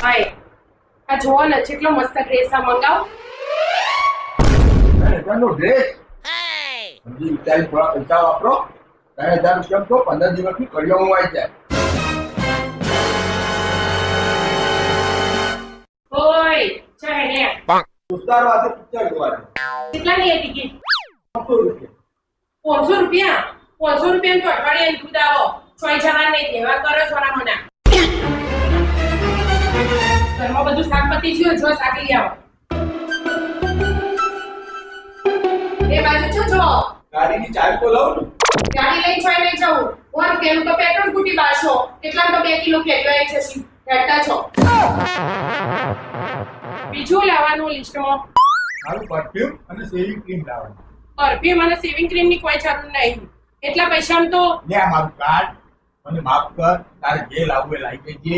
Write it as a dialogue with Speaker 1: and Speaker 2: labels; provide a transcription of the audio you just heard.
Speaker 1: હાય આ જોવો ને કેટલો મસ્ત ડ્રેસ આ મંગાવ.
Speaker 2: નો ડ્રેસ સમજી વિચારી થોડા પૈસા વાપરો. 3000 રૂપિયા તો 15 દિવસની કડિયામાં આવી જાય.
Speaker 1: ઓય ચાય ને
Speaker 2: દોસ્તાર વાતે પિક્ચર જોવા
Speaker 1: કેટલાની એ ટિકિટ?
Speaker 2: 500 રૂપિયા.
Speaker 1: 500 રૂપિયા 500 રૂપિયા તો અઠવાડિયાની દૂધ આવો. ચોઈ જવા નહીં દેવા કરો સોના મના. ઘરમાં બધું શાક પતી ગયું જો શાક લઈ આવો. એ બાજુ છો જો
Speaker 2: ગાડીની ચાવી તો લઉં ને.
Speaker 1: ગાડી લઈ છોય નહીં જવું. ઓર પેલું તો પેટ્રોલ ફૂટી બાશો. કેટલા તો 2 કિલો ફેરવાય છે સી હેડતા છો. બીજું લાવવાનું લિસ્ટમાં
Speaker 2: મારું પરફ્યુમ અને શેવિંગ ક્રીમ લાવવાનું.
Speaker 1: પરફ્યુમ અને સેવિંગ ક્રીમ ની કોઈ જરૂર નહીં. એટલા પૈસામાં તો
Speaker 2: લે આ મારું કાર્ડ મને માફ કર. તારે જે લાવવું એ લાવી દેજે.